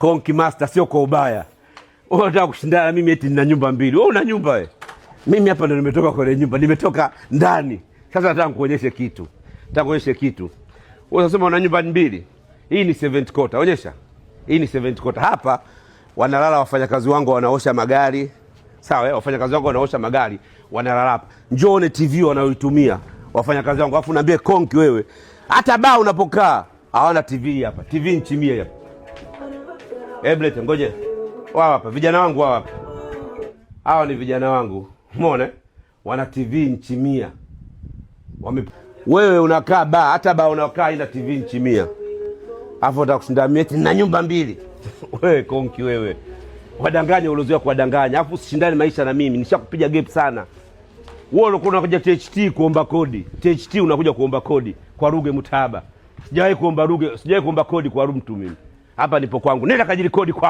Konki Master sio kwa ubaya. Wewe unataka kushindana mimi eti nina nyumba mbili. Wewe una nyumba wewe? Mimi hapa ndo nimetoka kwenye nyumba, nimetoka ndani. Sasa nataka nikuonyeshe kitu. Wewe unasema una nyumba mbili. Hii ni 7th quarter. Onyesha. Hii ni 7th quarter. Hapa wanalala wafanyakazi wangu wanaosha magari. Sawa, wafanyakazi wangu wanaosha magari, wanalala hapa. Njoo TV wanaoitumia wafanyakazi wangu. Alafu niambie Konki wewe, hata baa unapokaa hawana TV hapa. TV nchi 100 hapa. Eblete ngoje. Wao hapa vijana wangu wao hapa. Hawa ni vijana wangu. Umeona? Wana TV nchi 100. Wewe unakaa baa, hata baa unakaa ina TV nchi 100. Alafu utakushinda mimi eti na nyumba mbili. Wewe Konki wewe. Wadanganya ulozoea kuwadanganya. Alafu usishindane maisha na mimi. Nishakupiga gap sana. Wewe unakuwa unakuja THT kuomba kodi. THT unakuja kuomba kodi kwa Ruge Mutahaba. Sijawahi kuomba kodi kwa mtu mimi. Hapa nipo kwangu. Nenda kajiri kodi kwako.